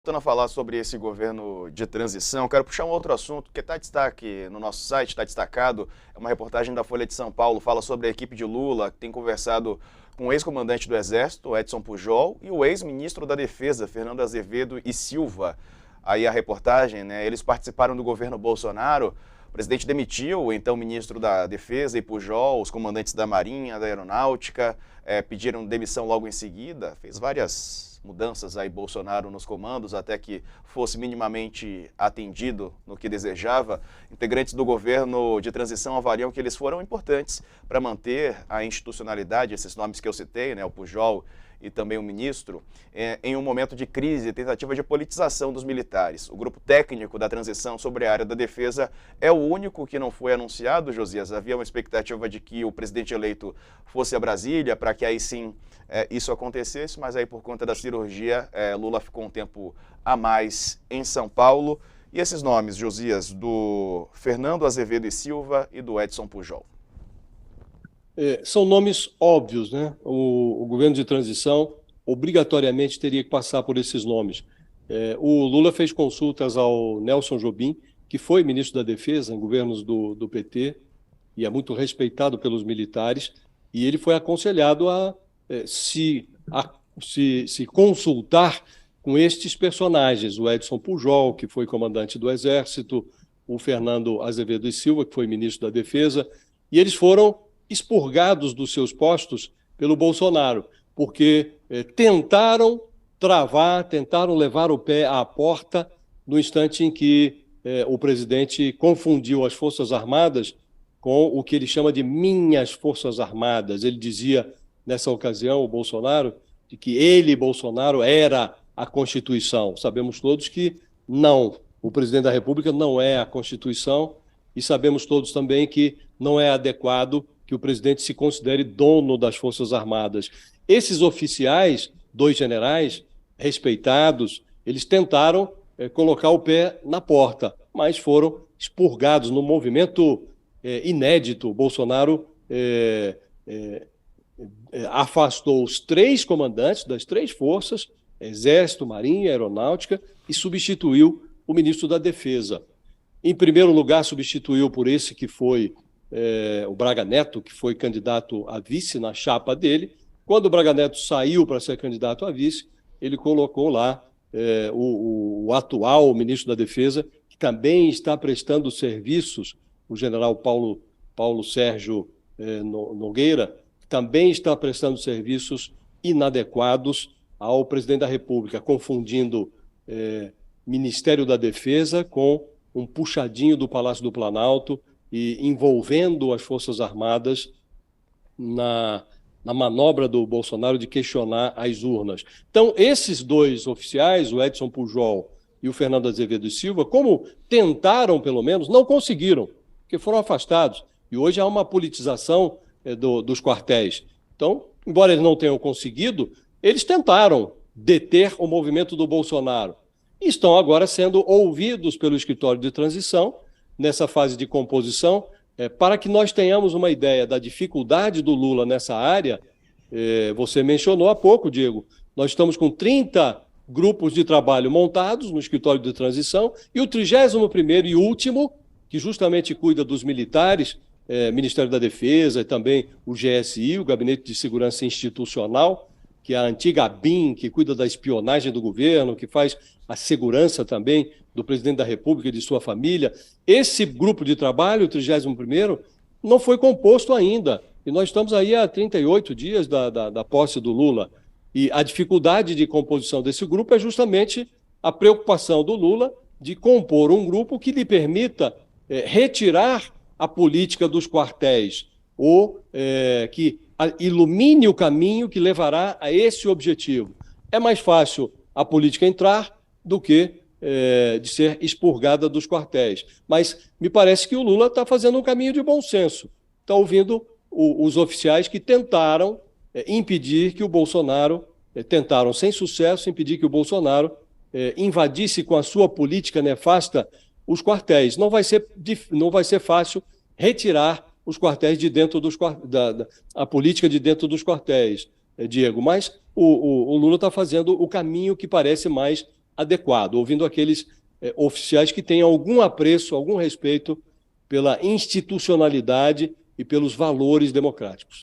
Voltando a falar sobre esse governo de transição, quero puxar um outro assunto que está destaque no nosso site, está destacado, é uma reportagem da Folha de São Paulo, fala sobre a equipe de Lula, que tem conversado com o ex-comandante do Exército, Edson Pujol, e o ex-ministro da Defesa, Fernando Azevedo e Silva. Aí a reportagem, né, eles participaram do governo Bolsonaro, o presidente demitiu o então ministro da Defesa e Pujol, os comandantes da Marinha, da Aeronáutica, pediram demissão logo em seguida, fez várias mudanças aí Bolsonaro nos comandos, até que fosse minimamente atendido no que desejava. Integrantes do governo de transição avaliam que eles foram importantes para manter a institucionalidade, esses nomes que eu citei, né, o Pujol e também o ministro, em um momento de crise e tentativa de politização dos militares. O grupo técnico da transição sobre a área da defesa é o único que não foi anunciado, Josias. Havia uma expectativa de que o presidente eleito fosse a Brasília para que aí sim isso acontecesse, mas aí por conta da cirurgia, Lula ficou um tempo a mais em São Paulo. E esses nomes, Josias, do Fernando Azevedo e Silva e do Edson Pujol? São nomes óbvios, né? O governo de transição obrigatoriamente teria que passar por esses nomes. O Lula fez consultas ao Nelson Jobim, que foi ministro da Defesa em governos do PT e é muito respeitado pelos militares, e ele foi aconselhado a se consultar com estes personagens, o Edson Pujol, que foi comandante do Exército, o Fernando Azevedo e Silva, que foi ministro da Defesa, e eles foram expurgados dos seus postos pelo Bolsonaro, porque tentaram travar, tentaram levar o pé à porta no instante em que o presidente confundiu as Forças Armadas com o que ele chama de minhas Forças Armadas. Ele dizia, nessa ocasião, o Bolsonaro, de que ele, Bolsonaro, era a Constituição. Sabemos todos que não, o presidente da República não é a Constituição, e sabemos todos também que não é adequado que o presidente se considere dono das Forças Armadas. Esses oficiais, dois generais respeitados, eles tentaram colocar o pé na porta, mas foram expurgados num movimento inédito. Bolsonaro afastou os três comandantes das três forças, Exército, Marinha, Aeronáutica, e substituiu o ministro da Defesa. Em primeiro lugar, substituiu por esse que foi o Braga Neto, que foi candidato a vice na chapa dele. Quando o Braga Neto saiu para ser candidato a vice, ele colocou lá o atual ministro da Defesa, que também está prestando serviços, o general Paulo Sérgio Nogueira, que também está prestando serviços inadequados ao presidente da República, confundindo Ministério da Defesa com um puxadinho do Palácio do Planalto, e envolvendo as Forças Armadas na manobra do Bolsonaro de questionar as urnas. Então, esses dois oficiais, o Edson Pujol e o Fernando Azevedo e Silva, como tentaram, pelo menos, não conseguiram, porque foram afastados. E hoje há uma politização dos quartéis. Então, embora eles não tenham conseguido, eles tentaram deter o movimento do Bolsonaro. E estão agora sendo ouvidos pelo escritório de transição, nessa fase de composição, para que nós tenhamos uma ideia da dificuldade do Lula nessa área. Você mencionou há pouco, Diego, nós estamos com 30 grupos de trabalho montados no escritório de transição, e o 31º e último, que justamente cuida dos militares, Ministério da Defesa e também o GSI, o Gabinete de Segurança Institucional, que é a antiga ABIN, que cuida da espionagem do governo, que faz a segurança também do presidente da República e de sua família. Esse grupo de trabalho, o 31º, não foi composto ainda. E nós estamos aí há 38 dias da posse do Lula. E a dificuldade de composição desse grupo é justamente a preocupação do Lula de compor um grupo que lhe permita retirar a política dos quartéis, ou que ilumine o caminho que levará a esse objetivo. É mais fácil a política entrar do que de ser expurgada dos quartéis. Mas me parece que o Lula está fazendo um caminho de bom senso. Está ouvindo os oficiais que tentaram impedir que o Bolsonaro, tentaram sem sucesso, impedir que o Bolsonaro invadisse com a sua política nefasta os quartéis. Não vai ser fácil retirar os quartéis de dentro a política de dentro dos quartéis, Diego, mas o Lula está fazendo o caminho que parece mais adequado, ouvindo aqueles oficiais que têm algum apreço, algum respeito pela institucionalidade e pelos valores democráticos.